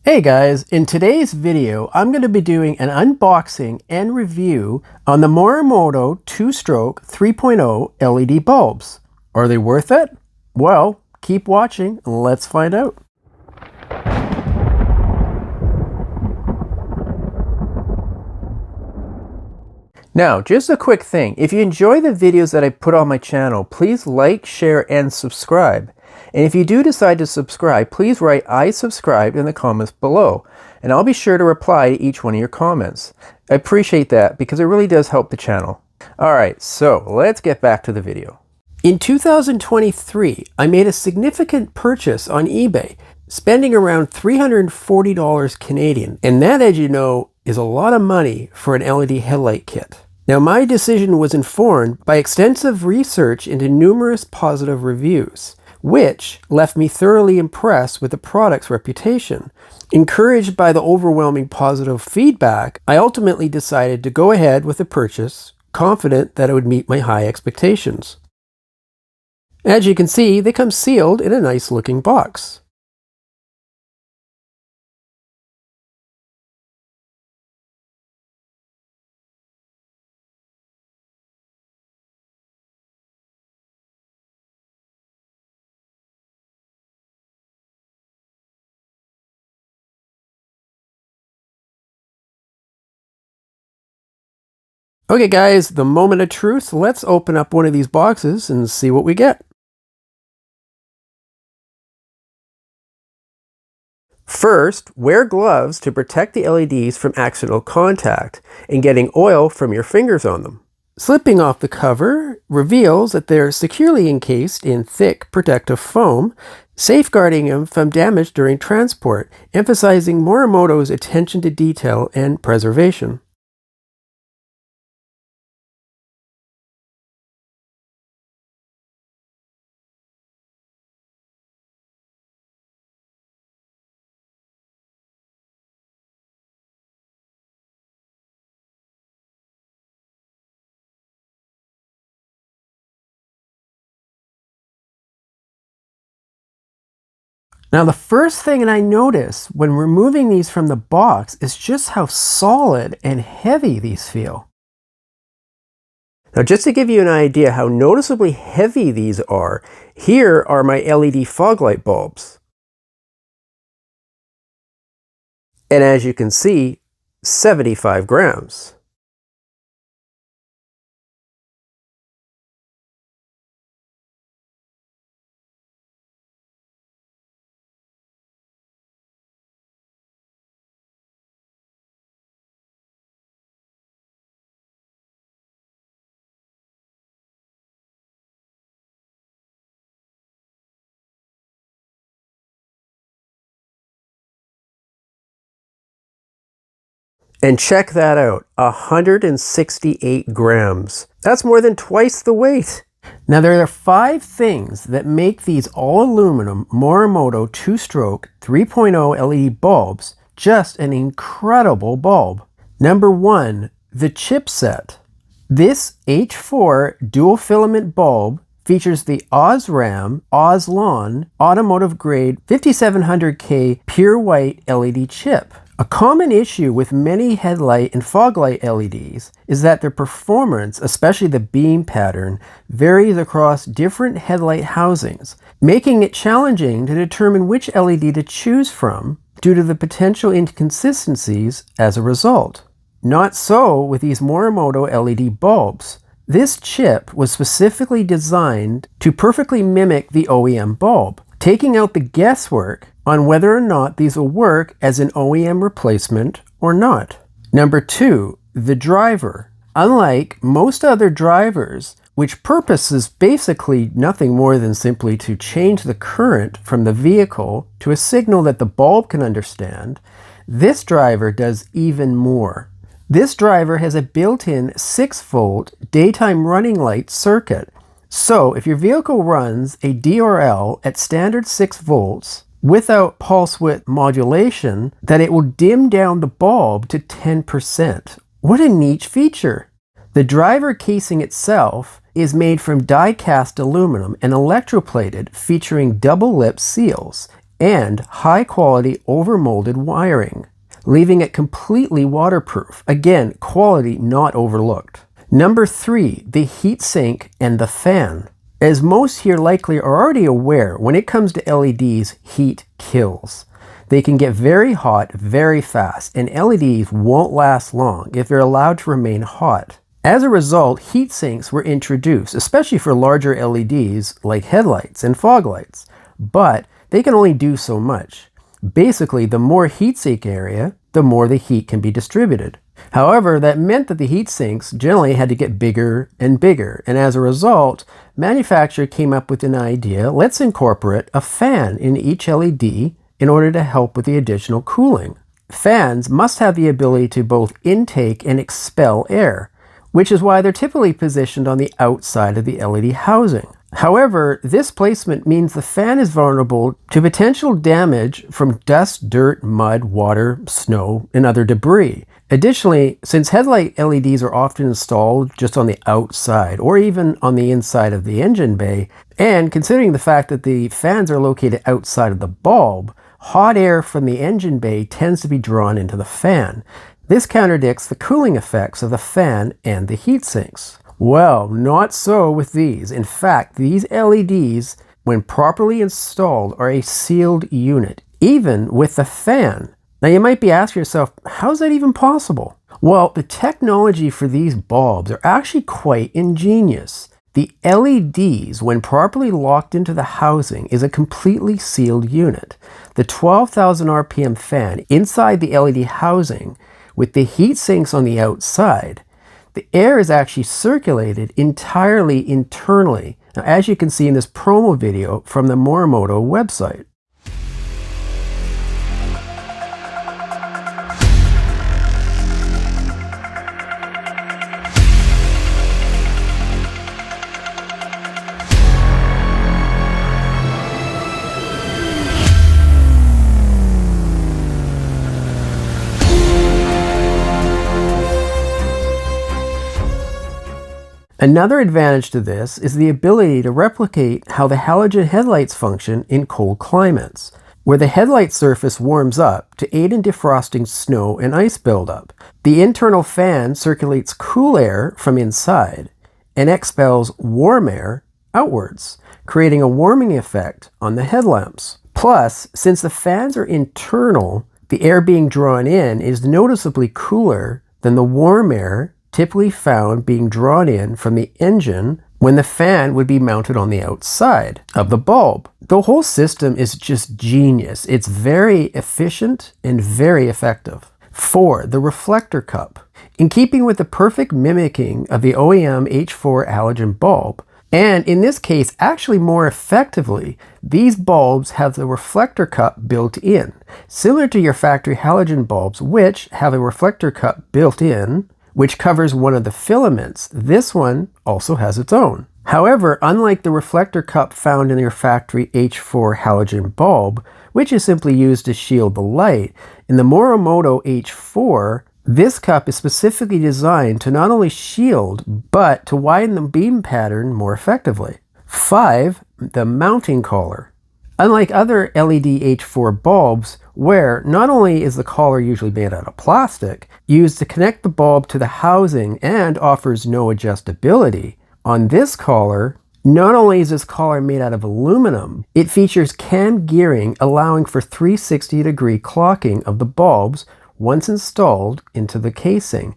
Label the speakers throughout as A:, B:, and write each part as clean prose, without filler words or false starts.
A: Hey guys, in today's video, I'm going to be doing an unboxing and review on the Morimoto 2Stroke 3.0 LED bulbs. Are they worth it? Well, keep watching and let's find out. Now, just a quick thing. If you enjoy the videos that I put on my channel, please like, share, and subscribe. And if you do decide to subscribe, please write "I subscribed" in the comments below, and I'll be sure to reply to each one of your comments. I appreciate that because it really does help the channel. Alright, so let's get back to the video. In 2023, I made a significant purchase on eBay, spending around $340 Canadian, and that, as you know, is a lot of money for an LED headlight kit. Now, my decision was informed by extensive research into numerous positive reviews, which left me thoroughly impressed with the product's reputation. Encouraged by the overwhelming positive feedback, I ultimately decided to go ahead with the purchase, confident that it would meet my high expectations. As you can see, they come sealed in a nice looking box. Okay guys, the moment of truth. Let's open up one of these boxes and see what we get. First, wear gloves to protect the LEDs from accidental contact and getting oil from your fingers on them. Slipping off the cover reveals that they're securely encased in thick protective foam, safeguarding them from damage during transport, emphasizing Morimoto's attention to detail and preservation. Now, the first thing that I notice when removing these from the box is just how solid and heavy these feel. Now, just to give you an idea how noticeably heavy these are, here are my LED fog light bulbs. And as you can see, 75 grams. And check that out, 168 grams. That's more than twice the weight. Now, there are 5 things that make these all-aluminum Morimoto 2-stroke 3.0 LED bulbs just an incredible bulb. Number 1, the chipset. This H4 dual filament bulb features the Osram Oslon automotive grade 5700K pure white LED chip. A common issue with many headlight and fog light LEDs is that their performance, especially the beam pattern, varies across different headlight housings, making it challenging to determine which LED to choose from due to the potential inconsistencies as a result. Not so with these Morimoto LED bulbs. This chip was specifically designed to perfectly mimic the OEM bulb, taking out the guesswork on whether or not these will work as an OEM replacement or not. Number 2, the driver. Unlike most other drivers, which purpose is basically nothing more than simply to change the current from the vehicle to a signal that the bulb can understand, this driver does even more. This driver has a built-in 6-volt daytime running light circuit. So if your vehicle runs a DRL at standard 6 volts without pulse width modulation, that it will dim down the bulb to 10%. What a neat feature! The driver casing itself is made from die-cast aluminum and electroplated, featuring double lip seals. and high-quality overmolded wiring, leaving it completely waterproof. Again, quality not overlooked. Number 3, the heatsink and the fan. As most here likely are already aware, when it comes to LEDs, heat kills. They can get very hot very fast, and LEDs won't last long if they're allowed to remain hot. As a result, heat sinks were introduced, especially for larger LEDs like headlights and fog lights, but they can only do so much. Basically, the more heat sink area, the more the heat can be distributed. However, that meant that the heat sinks generally had to get bigger and bigger, and as a result, manufacturer came up with an idea: let's incorporate a fan in each LED in order to help with the additional cooling. Fans must have the ability to both intake and expel air, which is why they're typically positioned on the outside of the LED housing. However, this placement means the fan is vulnerable to potential damage from dust, dirt, mud, water, snow, and other debris. Additionally, since headlight LEDs are often installed just on the outside or even on the inside of the engine bay, and considering the fact that the fans are located outside of the bulb, hot air from the engine bay tends to be drawn into the fan. This contradicts the cooling effects of the fan and the heat sinks. Well, not so with these. In fact, these LEDs, when properly installed, are a sealed unit, even with the fan. Now you might be asking yourself, how is that even possible? Well, the technology for these bulbs are actually quite ingenious. The LEDs, when properly locked into the housing, is a completely sealed unit. The 12,000 RPM fan inside the LED housing, with the heat sinks on the outside, the air is actually circulated entirely internally. Now, as you can see in this promo video from the Morimoto website. Another advantage to this is the ability to replicate how the halogen headlights function in cold climates, where the headlight surface warms up to aid in defrosting snow and ice buildup. The internal fan circulates cool air from inside and expels warm air outwards, creating a warming effect on the headlamps. Plus, since the fans are internal, the air being drawn in is noticeably cooler than the warm air typically found being drawn in from the engine when the fan would be mounted on the outside of the bulb. The whole system is just genius. It's very efficient and very effective. 4. The reflector cup. In keeping with the perfect mimicking of the OEM H4 halogen bulb, and in this case actually more effectively, these bulbs have the reflector cup built in, similar to your factory halogen bulbs, which have a reflector cup built in which covers one of the filaments. This one also has its own. However, unlike the reflector cup found in your factory H4 halogen bulb, which is simply used to shield the light, in the Morimoto H4, this cup is specifically designed to not only shield, but to widen the beam pattern more effectively. 5. The mounting collar. Unlike other LED H4 bulbs, where not only is the collar usually made out of plastic, used to connect the bulb to the housing and offers no adjustability, on this collar, not only is this collar made out of aluminum, it features cam gearing allowing for 360-degree clocking of the bulbs once installed into the casing.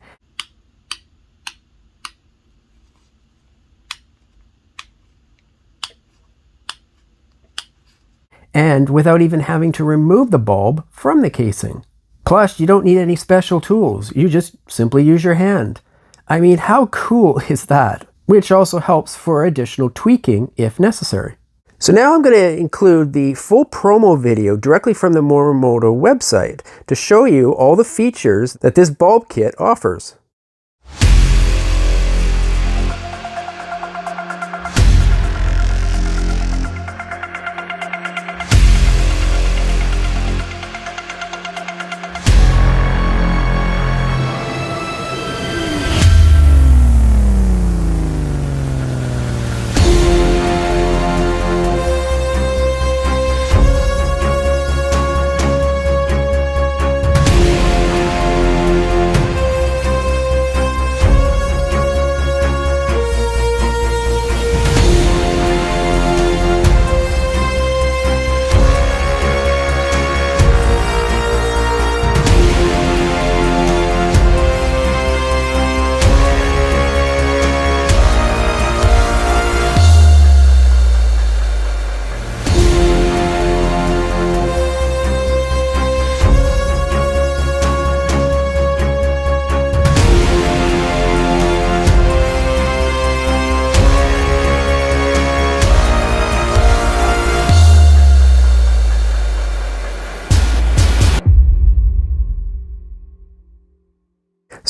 A: And without even having to remove the bulb from the casing. Plus, you don't need any special tools. You just simply use your hand. I mean, how cool is that? Which also helps for additional tweaking if necessary. So now I'm going to include the full promo video directly from the Morimoto website to show you all the features that this bulb kit offers.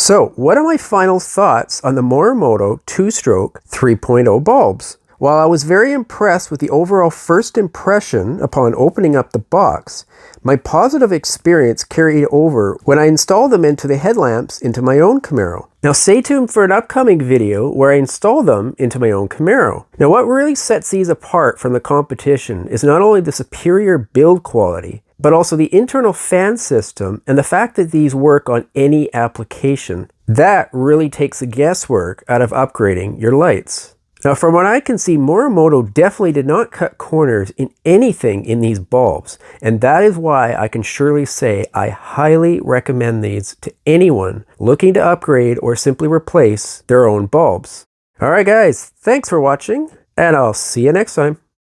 A: So, what are my final thoughts on the Morimoto 2-Stroke 3.0 bulbs? While I was very impressed with the overall first impression upon opening up the box, my positive experience carried over when I installed them into the headlamps into my own Camaro. Now stay tuned for an upcoming video where I install them into my own Camaro. Now what really sets these apart from the competition is not only the superior build quality, but also the internal fan system and the fact that these work on any application. That really takes the guesswork out of upgrading your lights. Now from what I can see, Morimoto definitely did not cut corners in anything in these bulbs, and that is why I can surely say I highly recommend these to anyone looking to upgrade or simply replace their own bulbs. Alright guys, thanks for watching, and I'll see you next time.